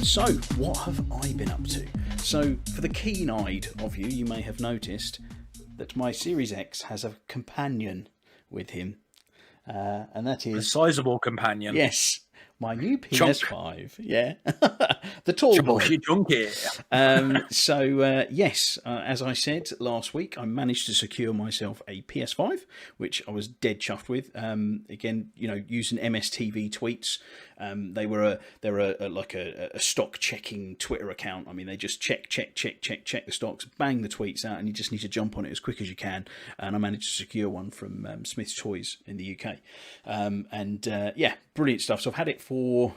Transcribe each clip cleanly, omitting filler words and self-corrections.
So, what have I been up to? So, for the keen-eyed of you, you may have noticed that my Series X has a companion with him, and that is... A sizable companion. Yes, my new PS5. Yeah, the tall boy. Chunky. Yes, as I said last week, I managed to secure myself a PS5, which I was dead chuffed with. Again, using MSTV tweets. They're like a stock checking Twitter account. I mean, they just check the stocks, bang the tweets out, and you just need to jump on it as quick as you can. And I managed to secure one from Smith's Toys in the UK. Brilliant stuff. So I've had it for...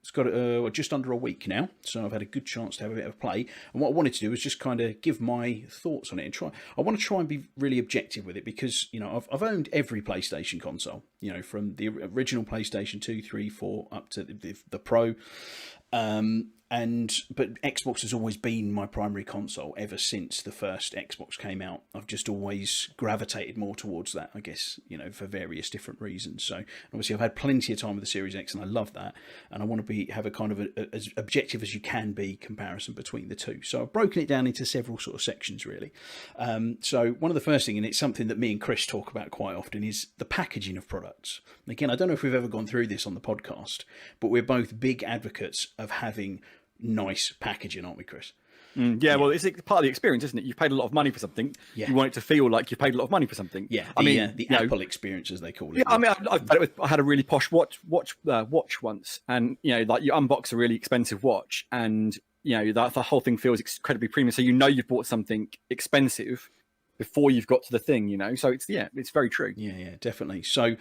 It's got just under a week now, so I've had a good chance to have a bit of a play. And what I wanted to do was just kind of give my thoughts on it and try. I want to try and be really objective with it because I've owned every PlayStation console, from the original PlayStation 2, 3, 4 up to the Pro. But Xbox has always been my primary console ever since the first Xbox came out. I've just always gravitated more towards that, I guess, for various different reasons. So obviously I've had plenty of time with the Series X and I love that. And I want to have a kind of as objective as you can be comparison between the two. So I've broken it down into several sort of sections really. So one of the first thing, and it's something that me and Chris talk about quite often, is the packaging of products. Again, I don't know if we've ever gone through this on the podcast, but we're both big advocates of having nice packaging, aren't we, Chris? Well, it's part of the experience, isn't it? You've paid a lot of money for something. Yeah. You want it to feel like you've paid a lot of money for something. Yeah, the Apple experience, as they call it. Yeah, I mean, I had a really posh watch once, and you unbox a really expensive watch, and the whole thing feels incredibly premium. So you've bought something expensive before you've got to the thing, So it's very true. Yeah, definitely. So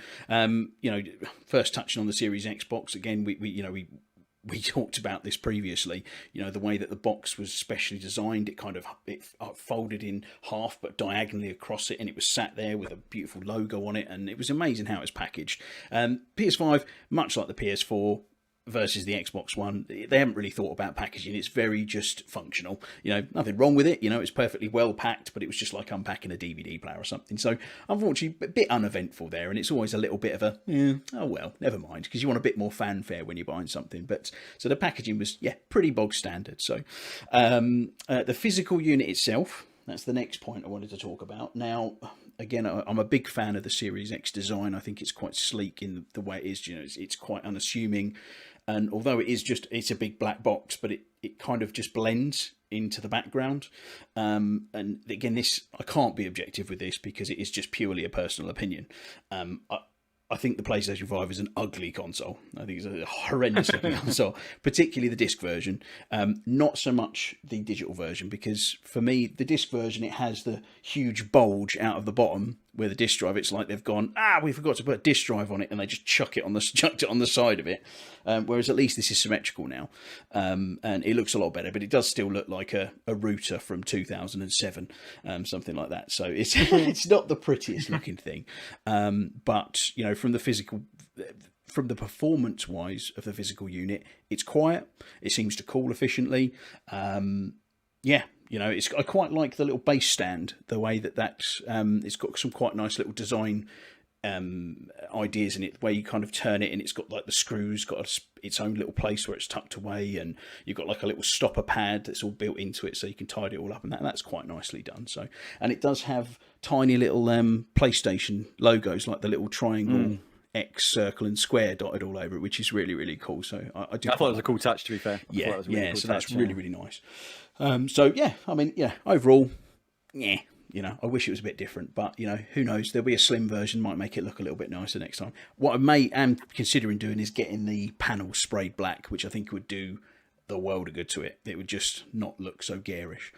first touching on the Series Xbox again, we talked about this previously, the way that the box was specially designed. It folded in half, but diagonally across it, and it was sat there with a beautiful logo on it, and it was amazing how it was packaged. PS5, much like the PS4 versus the Xbox One, they haven't really thought about packaging. It's very just functional. Nothing wrong with it. It's perfectly well packed, but it was just like unpacking a DVD player or something. So unfortunately, a bit uneventful there, and it's always a little bit of a, oh well, never mind, because you want a bit more fanfare when you're buying something. But so the packaging was, pretty bog standard. So the physical unit itself, that's the next point I wanted to talk about. Now, again, I'm a big fan of the Series X design. I think it's quite sleek in the way it is. It's quite unassuming. And although it's a big black box, but it kind of just blends into the background. And again, I can't be objective with this because it is just purely a personal opinion. I think the PlayStation 5 is an ugly console. I think it's a horrendous looking console, particularly the disc version. Not so much the digital version, because for me, the disc version, it has the huge bulge out of the bottom where the disc drive, it's like they've gone, we forgot to put a disc drive on it, and they just chucked it on the side of it. Whereas at least this is symmetrical now. And it looks a lot better, but it does still look like a router from 2007, something like that. So it's not the prettiest looking thing. But, from the performance wise of the physical unit, it's quiet. It seems to cool efficiently. I quite like the little base stand, the way that's it's got some quite nice little design ideas in it, where you kind of turn it and it's got like the screws got its own little place where it's tucked away, and you've got like a little stopper pad that's all built into it, so you can tidy it all up, and that's quite nicely done. So, and it does have tiny little PlayStation logos, like the little triangle, X, circle and square dotted all over it, which is really, really cool. So I thought it was a cool touch, to be fair. So that's really, really nice. Overall, I wish it was a bit different, but who knows? There'll be a slim version, might make it look a little bit nicer next time. What I am considering doing is getting the panel sprayed black, which I think would do the world of good to it. It would just not look so garish.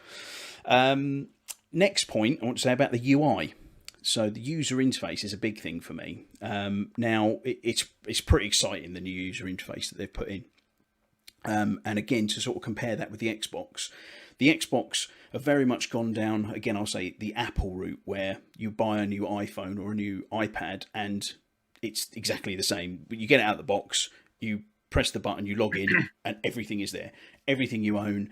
Next point I want to say about the UI. So the user interface is a big thing for me. Now it's pretty exciting, the new user interface that they've put in. And again, to sort of compare that with the Xbox have very much gone down, again, I'll say the Apple route, where you buy a new iPhone or a new iPad and it's exactly the same. You get it out of the box, you press the button, you log in, and everything is there. Everything you own,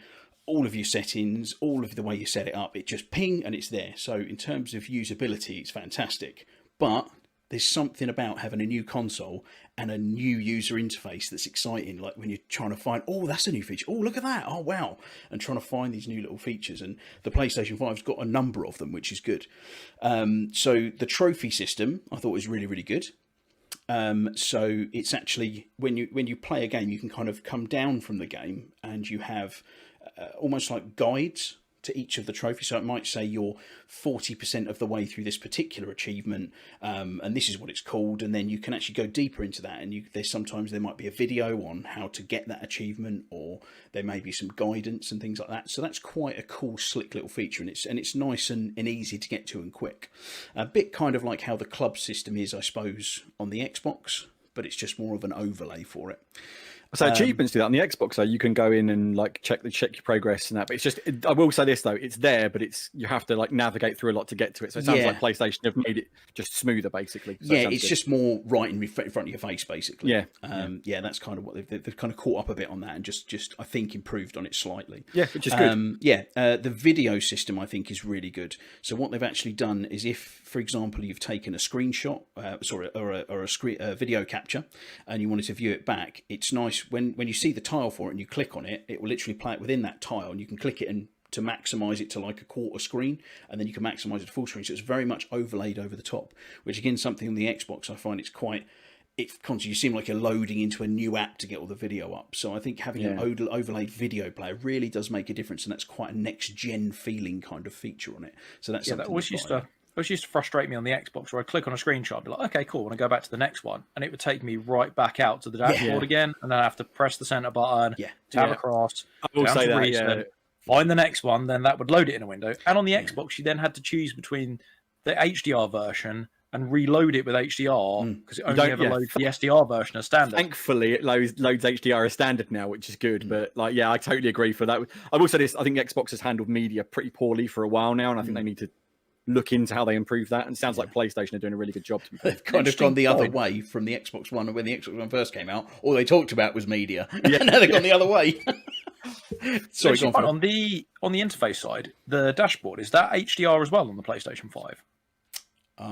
all of your settings, all of the way you set it up, it just ping and it's there. So in terms of usability, it's fantastic. But there's something about having a new console and a new user interface that's exciting. Like when you're trying to find, oh, that's a new feature. Oh, look at that. Oh, wow. And trying to find these new little features. And the PlayStation 5's got a number of them, which is good. So the trophy system I thought was really, really good. So it's actually, when you play a game, you can kind of come down from the game and you have almost like guides to each of the trophies. So it might say you're 40% of the way through this particular achievement, and this is what it's called. And then you can actually go deeper into that. And there might be a video on how to get that achievement, or there may be some guidance and things like that. So that's quite a cool, slick little feature, and it's nice and easy to get to and quick. A bit kind of like how the club system is, I suppose, on the Xbox, but it's just more of an overlay for it. So achievements do that on the Xbox, so you can go in and like check your progress and that. But it's just, I will say this though, it's there, but you have to like navigate through a lot to get to it. So it sounds like PlayStation have made it just smoother, basically. So it's good. Just more right in front of your face, basically. Yeah, that's kind of what they've kind of caught up a bit on that, and just I think improved on it slightly. Yeah, which is good. The video system I think is really good. So what they've actually done is, if, for example, you've taken a screenshot, or a video capture, and you wanted to view it back, it's nice when you see the tile for it and you click on it, it will literally play it within that tile, and you can click it and to maximize it to like a quarter screen, and then you can maximize it to full screen. So it's very much overlaid over the top, which again, something on the Xbox I find you seem like you're loading into a new app to get all the video up. So I think having an overlaid video player really does make a difference, and that's quite a next gen feeling kind of feature on it. So that's something It used to frustrate me on the Xbox, where I'd click on a screenshot, I'd be like, okay, cool, and I go back to the next one, and it would take me right back out to the dashboard again, and then I have to press the center button, tab across, I will say that, find the next one, then that would load it in a window. And on the Xbox, you then had to choose between the HDR version and reload it with HDR, because it only ever loads the SDR version as standard. Thankfully, it loads HDR as standard now, which is good. But I totally agree for that. I will say this: I think Xbox has handled media pretty poorly for a while now, and I think they need to look into how they improve that. And it sounds like PlayStation are doing a really good job. They've kind of gone the other way from the Xbox One. When the Xbox One first came out, all they talked about was media. Now they've gone the other way. Sorry, on the interface side, the dashboard, is that HDR as well on the PlayStation 5?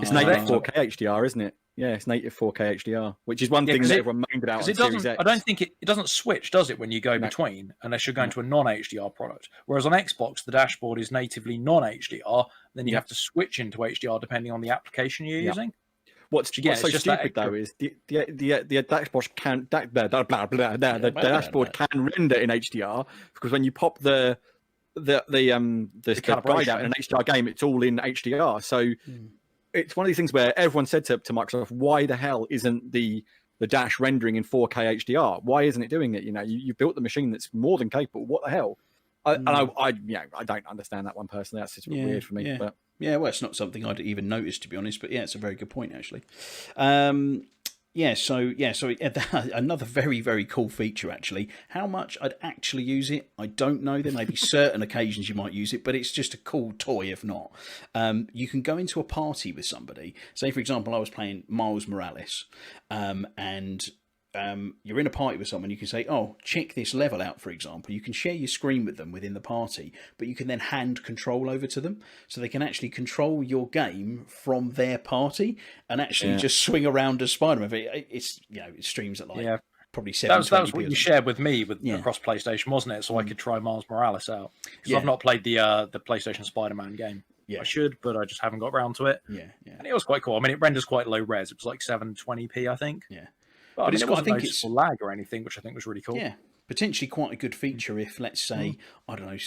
It's native 4K HDR, isn't it? Yeah, it's native 4K HDR, which is one thing that everyone moaned about on Series X. I don't think it doesn't switch, does it, when you go between, unless you're going to a non-HDR product. Whereas on Xbox, the dashboard is natively non-HDR, then you have to switch into HDR depending on the application you're using. What's so stupid though is the dashboard can the dashboard can render in HDR, because when you pop the bride out in an HDR game, it's all in HDR. So it's one of these things where everyone said to Microsoft, why the hell isn't the dash rendering in 4K HDR? Why isn't it doing it? You know, you built the machine that's more than capable. What the hell? I don't understand that one personally. That's just weird for me. But well, it's not something I'd even noticed, to be honest. But it's a very good point, actually. So another very, very cool feature, actually. How much I'd actually use it, I don't know. There may be certain occasions you might use it, but it's just a cool toy if not. You can go into a party with somebody. Say, for example, I was playing Miles Morales, and you're in a party with someone. You can say, oh, check this level out, for example. You can share your screen with them within the party, but you can then hand control over to them, so they can actually control your game from their party and actually just swing around as Spider-Man. It's, it streams at probably 720p. That was what you shared with me across PlayStation, wasn't it? So I could try Miles Morales out, because I've not played the PlayStation Spider-Man game. I should, but I just haven't got around to it. And it was quite cool. I mean, it renders quite low res. It was like 720p, I think. But it wasn't noticeable lag or anything, which I think was really cool. Yeah, potentially quite a good feature if, let's say, I don't know,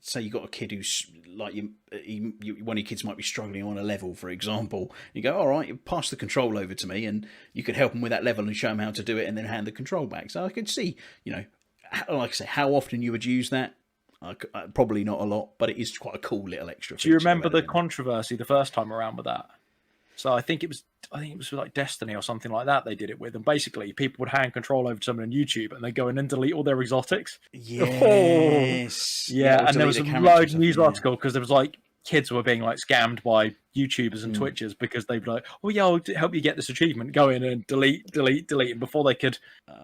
say you got a kid who's like one of your kids might be struggling on a level, for example. You go, all right, you pass the control over to me, and you could help them with that level and show them how to do it, and then hand the control back. So I could see, like I say, how often you would use that. Probably not a lot, but it is quite a cool little extra feature. Do you remember the controversy the first time around with that? So I think it was like Destiny or something like that they did it with. And basically people would hand control over to someone on YouTube, and they go in and delete all their exotics. Yes. And there was a large news article because there was like kids were being like scammed by YouTubers and Twitchers because they'd be like, "Oh yeah, I'll help you get this achievement. Go in and delete," and before they could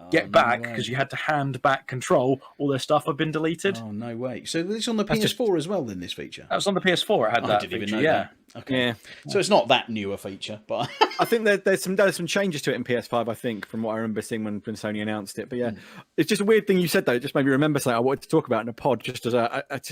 get back, because you had to hand back control, all their stuff had been deleted. Oh no way! So this is on the PS4 as well. Then this feature. That was on the PS4. It had that. I didn't feature, even know that. Okay. Yeah. So it's not that new a feature, but I think there's some changes to it in PS5. I think from what I remember seeing when Sony announced it. But yeah, it's just a weird thing you said though. It just made me remember something I wanted to talk about in a pod. Just as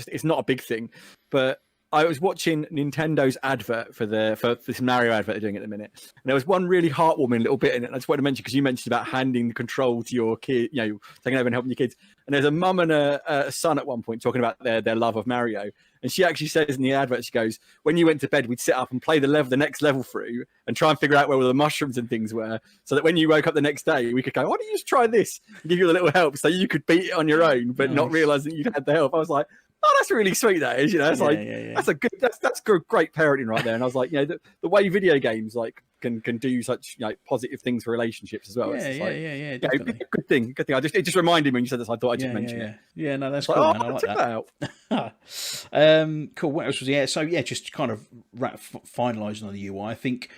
it's not a big thing, but I was watching Nintendo's advert for this Mario advert they're doing at the minute, and there was one really heartwarming little bit in it. And I just wanted to mention because you mentioned about handing the control to your kid, taking over and helping your kids. And there's a mum and a son at one point talking about their love of Mario. And she actually says in the advert, she goes, "When you went to bed, we'd sit up and play the next level through and try and figure out where all the mushrooms and things were, so that when you woke up the next day, we could go, why don't you just try this and give you a little help so you could beat it on your own, but not realize that you'd had the help." I was like, oh, that's really sweet. That is, that's great parenting right there. And I was like, the way video games can do such positive things for relationships as well. Definitely. Good thing. It just reminded me when you said this. I thought I'd just mention it. Yeah, no, that's cool. Man. I like that. Cool. What else was So just kind of finalising on the UI. I think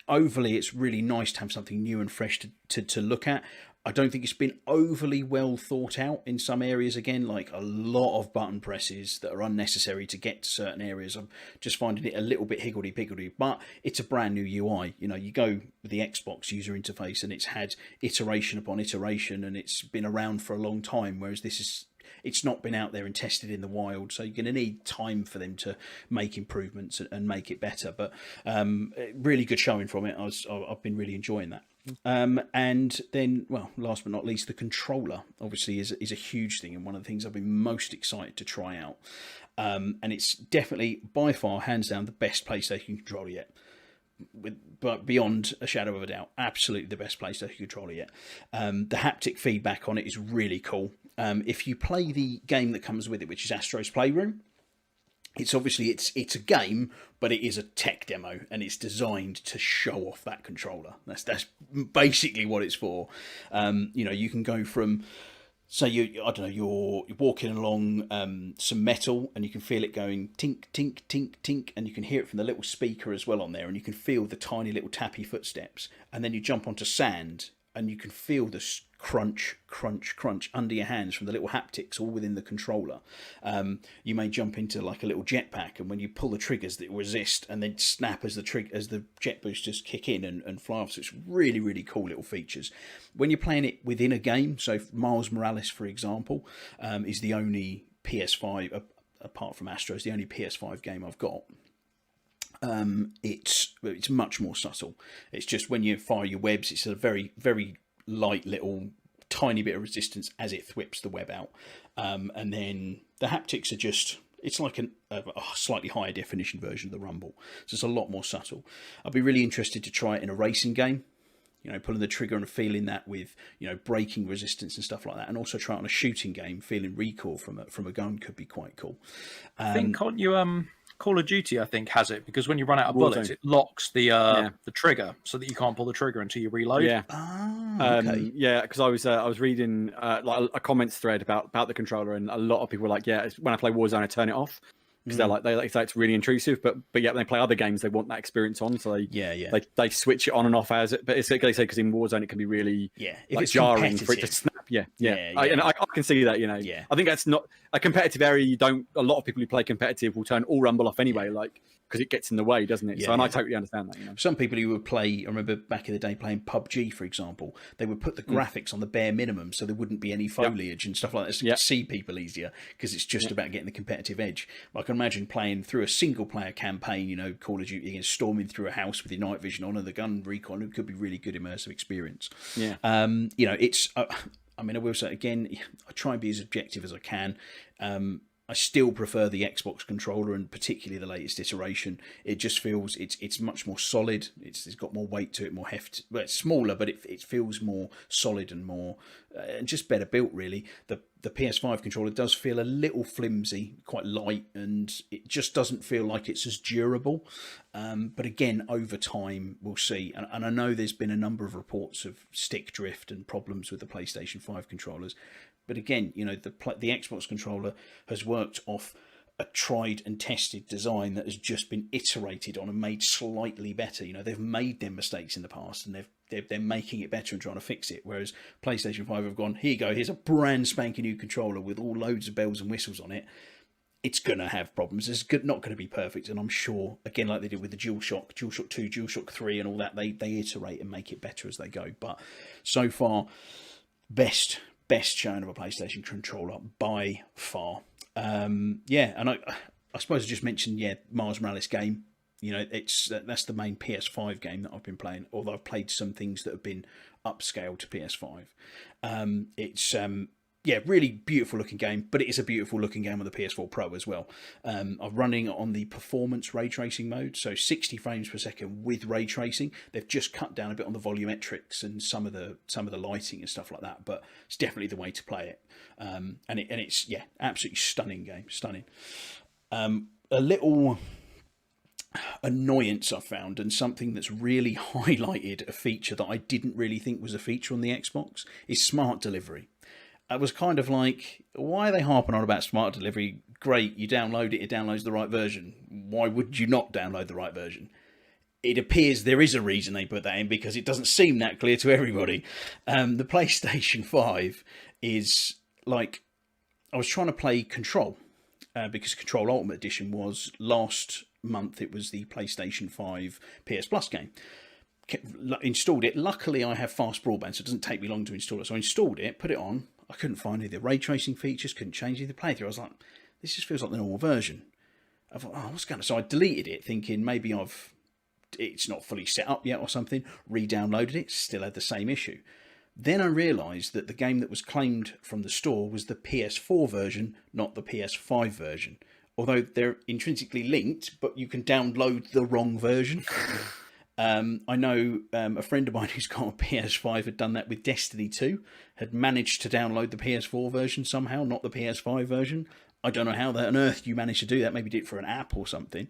overly, it's really nice to have something new and fresh to look at. I don't think it's been overly well thought out in some areas. Again, like a lot of button presses that are unnecessary to get to certain areas. I'm just finding it a little bit higgledy-piggledy, but it's a brand new UI. You go with the Xbox user interface and it's had iteration upon iteration and it's been around for a long time, whereas it's not been out there and tested in the wild, so you're going to need time for them to make improvements and make it better. But really good showing from it. I've been really enjoying that. And then, well, last but not least, the controller obviously is a huge thing and one of the things I've been most excited to try out. And it's definitely by far, hands down, the best PlayStation controller yet. But beyond a shadow of a doubt, absolutely the best PlayStation controller yet. The haptic feedback on it is really cool. If you play the game that comes with it, which is Astro's Playroom, it's a game, but it is a tech demo, and it's designed to show off that controller. That's basically what it's for. You can go from, say you're walking along some metal, and you can feel it going tink, tink, tink, tink, and you can hear it from the little speaker as well on there, and you can feel the tiny little tappy footsteps. And then you jump onto sand, and you can feel the crunch, crunch, crunch under your hands from the little haptics all within the controller. You may jump into like a little jetpack, and when you pull the triggers, that resist and then snap as the jet boosters kick in and fly off. So it's really, really cool little features. When you're playing it within a game, so Miles Morales, for example, is the only PS5, apart from Astro's, the only PS5 game I've got. It's much more subtle. It's just when you fire your webs, it's a very, very light little tiny bit of resistance as it thwips the web out. And then the haptics are it's like a slightly higher definition version of the rumble. So it's a lot more subtle. I'd be really interested to try it in a racing game. Pulling the trigger and feeling that with, braking resistance and stuff like that. And also try it on a shooting game, feeling recoil from a gun could be quite cool. I think, can't you, Call of Duty, I think, has it, because when you run out of bullets, it locks the trigger so that you can't pull the trigger until you reload. Yeah. Okay. Because I was reading like a comments thread about the controller, and a lot of people were like, when I play Warzone, I turn it off. Because they say it's really intrusive, but yet when they play other games, they want that experience on, so they switch it on and off as it. But it's like they say, because in Warzone it can be really if it's jarring for it to snap. I can see that. I think that's not a competitive area. A lot of people who play competitive will turn all rumble off anyway, because it gets in the way, doesn't it? I totally understand that. Some people who would play, I remember back in the day playing PUBG, for example, they would put the graphics on the bare minimum so there wouldn't be any foliage and stuff like that, so you could see people easier, because it's just about getting the competitive edge. I can imagine playing through a single player campaign, Call of Duty, and storming through a house with your night vision on and the gun recoil. It could be really good immersive experience. It's I will say again, I try and be as objective as I can. I still prefer the Xbox controller, and particularly the latest iteration. It just feels it's much more solid. It's got more weight to it, more heft. Well, it's smaller, but it feels more solid and more and just better built. Really, the PS5 controller does feel a little flimsy, quite light, and it just doesn't feel like it's as durable. But again, over time, we'll see. And I know there's been a number of reports of stick drift and problems with the PlayStation 5 controllers. But again, the Xbox controller has worked off a tried and tested design that has just been iterated on and made slightly better. You know, they've made their mistakes in the past and they're making it better and trying to fix it. Whereas PlayStation 5 have gone, here you go, here's a brand spanking new controller with all loads of bells and whistles on it. It's going to have problems. It's not going to be perfect. And I'm sure, again, like they did with the DualShock 2, DualShock 3 and all that, they iterate and make it better as they go. But so far, best showing of a PlayStation controller by far. And I suppose I just mentioned, Miles Morales game. You know, that's the main PS5 game that I've been playing, although I've played some things that have been upscaled to PS5. It's really beautiful looking game, but it is a beautiful looking game on the PS4 Pro as well. I'm running on the performance ray tracing mode, so 60 frames per second with ray tracing. They've just cut down a bit on the volumetrics and some of the lighting and stuff like that, but it's definitely the way to play it. And it's absolutely stunning game, stunning. A little annoyance I've found, and something that's really highlighted a feature that I didn't really think was a feature on the Xbox, is smart delivery. I was kind of like, why are they harping on about smart delivery? Great, you download it, it downloads the right version. Why would you not download the right version? It appears there is a reason they put that in, because it doesn't seem that clear to everybody. The PlayStation 5 is like, I was trying to play Control, because Control Ultimate Edition was last month. It was the PlayStation 5 PS Plus game. Installed it. Luckily, I have fast broadband, so it doesn't take me long to install it. So I installed it, put it on. I couldn't find any of the ray tracing features, couldn't change any of the playthrough. I was like, this just feels like the normal version. I thought, what's going on? So I deleted it, thinking maybe it's not fully set up yet or something. Re-downloaded it, still had the same issue. Then I realised that the game that was claimed from the store was the PS4 version, not the PS5 version. Although they're intrinsically linked, but you can download the wrong version. I know a friend of mine who's got a PS5 had done that with Destiny 2, had managed to download the PS4 version somehow, not the PS5 version. I don't know how on earth you managed to do that. Maybe did it for an app or something.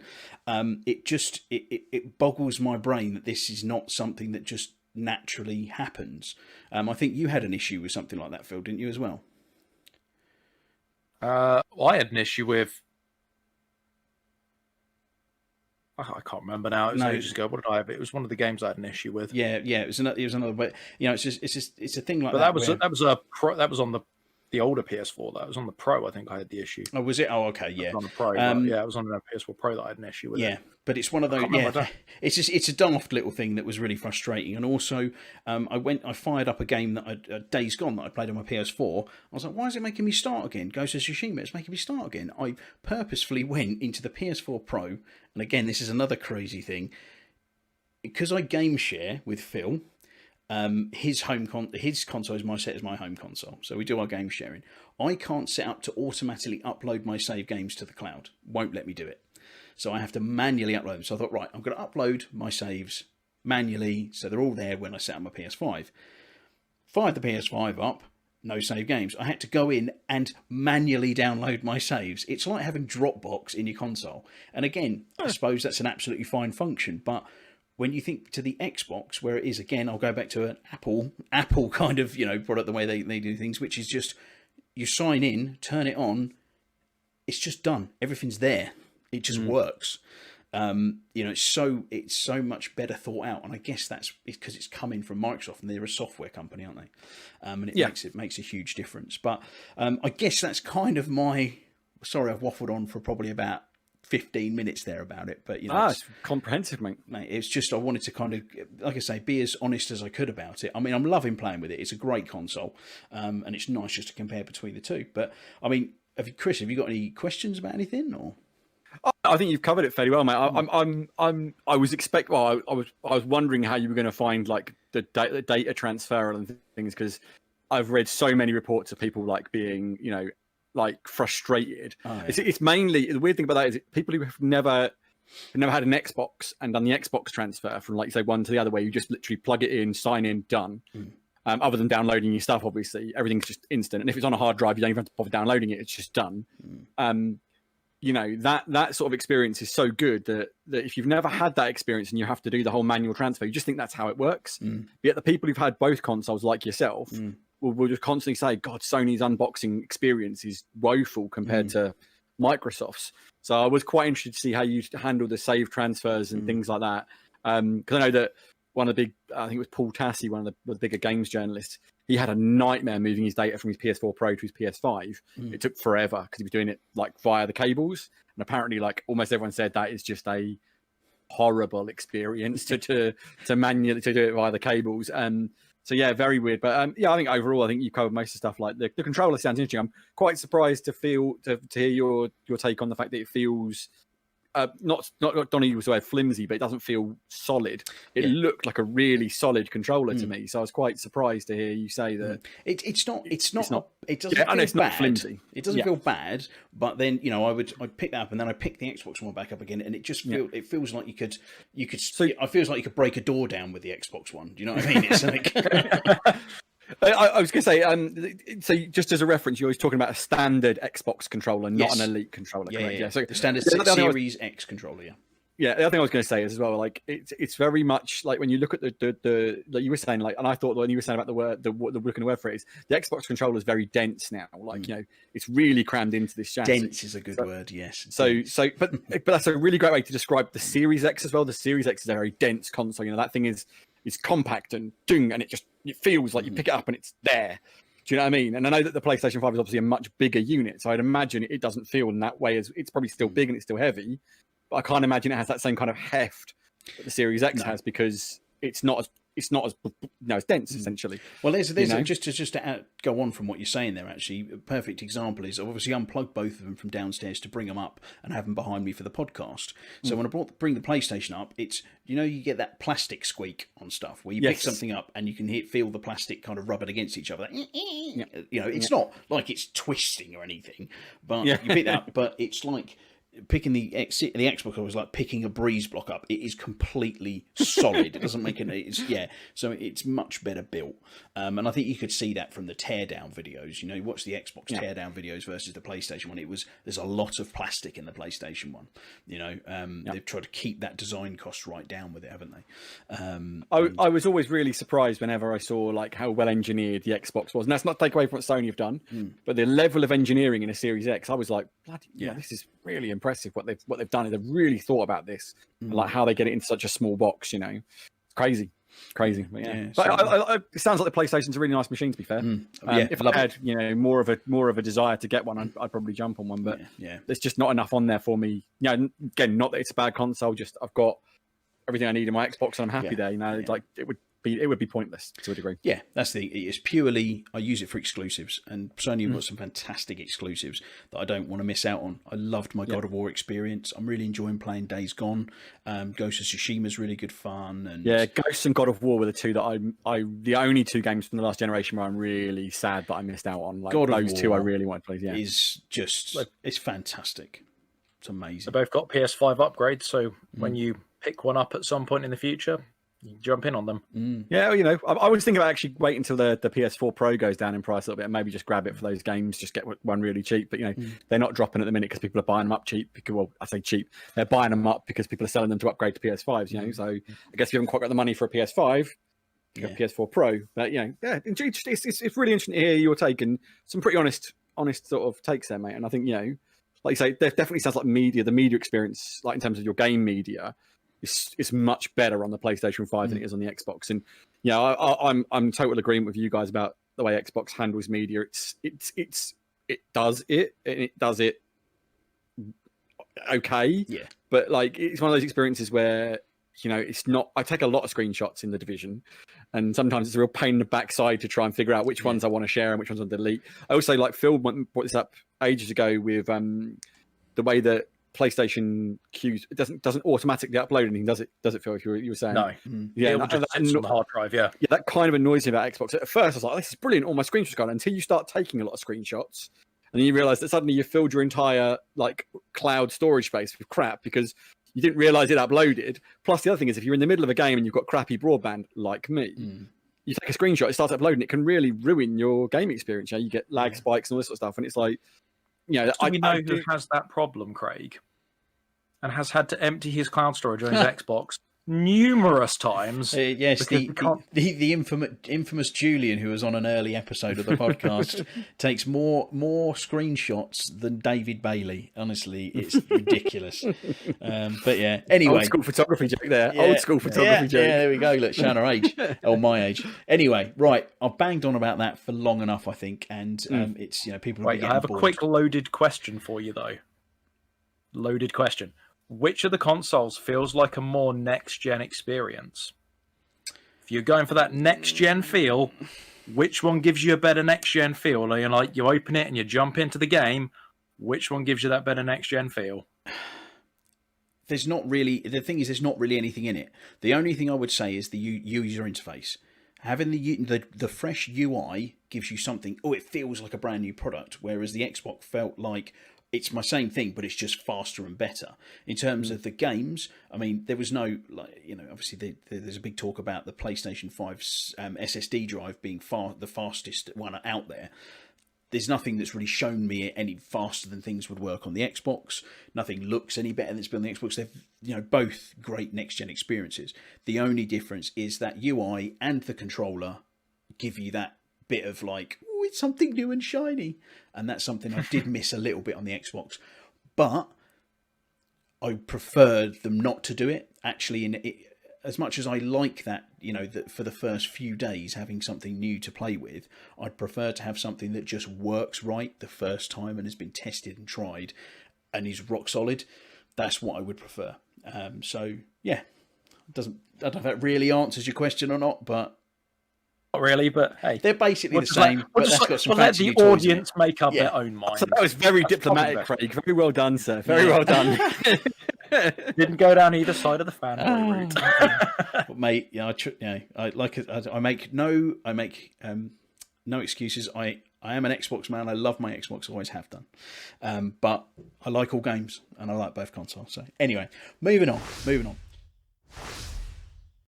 It boggles my brain that this is not something that just naturally happens. I think you had an issue with something like that, Phil, didn't you, as well? I had an issue with... I can't remember now. It was ages ago. What did I have? It was one of the games I had an issue with. Yeah. It was another. But you know, it's a thing like but that. That was on the older PS4. That was on the Pro. I think I had the issue. Oh, was it? Oh, okay, yeah. On the Pro. It was on the PS4 Pro that I had an issue with. Yeah, but it's one of those. Yeah, it's a daft little thing that was really frustrating. And also, I fired up a game that Days Gone that I played on my PS4. I was like, why is it making me start again? Ghost of Tsushima, it's making me start again. I purposefully went into the PS4 Pro, and again, this is another crazy thing, because I game share with Phil. His console is set as my home console, so we do our game sharing. I can't set up to automatically upload my save games to the cloud. Won't let me do it. So I have to manually upload them. So I thought, right, I'm going to upload my saves manually, so they're all there when I set up my PS5. Fired the PS5 up, no save games. I had to go in and manually download my saves. It's like having Dropbox in your console. And again, I suppose that's an absolutely fine function, but when you think to the Xbox, where it is, again, I'll go back to an Apple kind of, product, the way they do things, which is just, you sign in, turn it on, it's just done. Everything's there. It just works. It's so much better thought out. And I guess that's because it's coming from Microsoft, and they're a software company, aren't they? And it makes a huge difference. But I guess that's kind of sorry, I've waffled on for probably about 15 minutes there about it, but it's comprehensive, mate. It's just, I wanted to kind of, like I say, be as honest as I could about it. I mean, I'm loving playing with it. It's a great console, and it's nice just to compare between the two. But I mean, Chris, have you got any questions about anything, or? I think you've covered it fairly well, mate. I was wondering how you were going to find like the data transfer and things, because I've read so many reports of people like being, like frustrated. It's mainly, the weird thing about that is people who have never had an Xbox and done the Xbox transfer from, like, say, one to the other, where you just literally plug it in, sign in, done. Other than downloading your stuff, obviously everything's just instant, and if it's on a hard drive, you don't even have to bother downloading it, it's just done. That sort of experience is so good that if you've never had that experience and you have to do the whole manual transfer, you just think that's how it works. Yet the people who've had both consoles, like yourself, will just constantly say, God, Sony's unboxing experience is woeful compared to Microsoft's. So I was quite interested to see how you handle the save transfers and things like that. Because I know that one of the big, I think it was Paul Tassi, one of the bigger games journalists, he had a nightmare moving his data from his PS4 Pro to his PS5. It took forever because he was doing it like via the cables. And apparently, like almost everyone said, that is just a horrible experience to manually to do it via the cables. So yeah, very weird. But yeah, I think overall, I think you covered most of the stuff. Like the controller sounds interesting. I'm quite surprised to hear your take on the fact that it feels not Donnie used the word flimsy, but it doesn't feel solid. It looked like a really solid controller to me. So I was quite surprised to hear you say that it doesn't feel it's bad. not flimsy. It doesn't feel bad, but then I'd pick that up and then I pick the Xbox One back up again, and it just feels like you could. So it feels like you could break a door down with the Xbox One. Do you know what I mean? It's like. I was going to say, so just as a reference, you're always talking about a standard Xbox controller, not an Elite controller. Yeah. So the standard Series X controller. Yeah, the other thing I was going to say is as well, like it's very much like when you look at the like you were saying, like, and I thought when you were saying about the looking word phrase, the Xbox controller is very dense now. Like it's really crammed into this chassis. Dense is a good word, yes. But that's a really great way to describe the Series X as well. The Series X is a very dense console. That thing is compact and and it feels like you pick it up and it's there. Do you know what I mean? And I know that the PlayStation 5 is obviously a much bigger unit, so I'd imagine it doesn't feel in that way as it's probably still big and it's still heavy, but I can't imagine it has that same kind of heft that the Series X has, because it's not as dense essentially. Well, there's just to go on from what you're saying there. Actually, a perfect example is I've obviously unplugged both of them from downstairs to bring them up and have them behind me for the podcast. So when I bring the PlayStation up, it's you get that plastic squeak on stuff where you pick something up and you can feel the plastic kind of rub it against each other. It's not like it's twisting or anything, but you pick that up, but it's like. Picking the Xbox was like picking a breeze block up. It is completely solid. It doesn't make so it's much better built. And I think you could see that from the teardown videos. You watch the Xbox teardown videos versus the PlayStation one. There's a lot of plastic in the PlayStation one. They've tried to keep that design cost right down with it, haven't they? I was always really surprised whenever I saw like how well engineered the Xbox was, and that's not take away from what Sony have done, but the level of engineering in a Series X, I was like, bloody this is really impressive what they've done. They've really thought about this, and like how they get it into such a small box. It's crazy. But it sounds like the PlayStation's a really nice machine, to be fair. If I had more of a desire to get one, I'd probably jump on one, but there's just not enough on there for me. Again, not that it's a bad console, just I've got everything I need in my Xbox and I'm happy there. Like it would be pointless to a degree. Yeah, it's purely I use it for exclusives, and Sony have got some fantastic exclusives that I don't want to miss out on. I loved my God of War experience. I'm really enjoying playing Days Gone. Ghost of Tsushima's really good fun, and Ghost and God of War were the two that the only two games from the last generation where I'm really sad that I missed out on. Like, God of War two I really want to play. Is just it's fantastic. It's amazing. They both got PS5 upgrades, so when you pick one up at some point in the future, you can jump in on them. Yeah, I was thinking about actually wait until the PS4 Pro goes down in price a little bit and maybe just grab it for those games, just get one really cheap. But they're not dropping at the minute because people are buying them up cheap. Well, I say cheap, they're buying them up because people are selling them to upgrade to PS5s. So I guess if you haven't quite got the money for a PS5, you have PS4 Pro. But it's really interesting to hear your take and some pretty honest sort of takes there, mate. And I think like you say, there definitely sounds like the media experience, like in terms of your game media, it's much better on the PlayStation 5 than it is on the Xbox. And I'm total agreement with you guys about the way Xbox handles media. It does it okay. Yeah. But like it's one of those experiences where it's not. I take a lot of screenshots in The Division, and sometimes it's a real pain in the backside to try and figure out which ones I want to share and which ones I want to delete. I also Phil brought this up ages ago with the way that PlayStation queues, it doesn't automatically upload anything, does it? Phil? If you were saying no, it just sits on the hard drive. Yeah, that kind of annoys me about Xbox. At first, I was like, "This is brilliant, all my screenshots gone." Until you start taking a lot of screenshots, and then you realise that suddenly you've filled your entire cloud storage space with crap because you didn't realise it uploaded. Plus, the other thing is, if you're in the middle of a game and you've got crappy broadband like me, you take a screenshot, it starts uploading, it can really ruin your game experience. You get lag spikes and all this sort of stuff, and it's like. We know who has that problem, Craig, and has had to empty his cloud storage on his Xbox numerous times. Yes, the infamous Julian, who was on an early episode of the podcast, takes more screenshots than David Bailey. Honestly, it's ridiculous. But yeah, anyway. Old school photography joke there. Yeah, old school photography joke. Yeah, there we go. Look, showing our age, or my age. Anyway, right, I've banged on about that for long enough, I think, and it's people. Wait, I have bored. A quick loaded question for you though. Loaded question. Which of the consoles feels like a more next-gen experience? If you're going for that next-gen feel, which one gives you a better next-gen feel? Like you open it and you jump into the game, which one gives you that better next-gen feel? There's not really... The thing is, there's not really anything in it. The only thing I would say is the user interface. Having the fresh UI gives you something... Oh, it feels like a brand new product, whereas the Xbox felt like... It's my same thing, but it's just faster and better. In terms of the games, I mean, there was no, obviously there's a big talk about the PlayStation 5's SSD drive being the fastest one out there. There's nothing that's really shown me any faster than things would work on the Xbox. Nothing looks any better than it's been on the Xbox. They're, both great next-gen experiences. The only difference is that UI and the controller give you that bit of like, oh, it's something new and shiny. And that's something I did miss a little bit on the Xbox. But I preferred them not to do it. Actually, as much as I like that, that for the first few days, having something new to play with, I'd prefer to have something that just works right the first time and has been tested and tried and is rock solid. That's what I would prefer. So, yeah. I don't know if that really answers your question or not, but... Not really, but hey, they're basically the same. But that's got some let fancy the audience make up their own mind. So that was very diplomatic, Craig. Very well done, sir. Very well done. Didn't go down either side of the fanboy route. But mate, I make no excuses. I am an Xbox man. I love my Xbox. Always have done. But I like all games and I like both consoles. So anyway, moving on.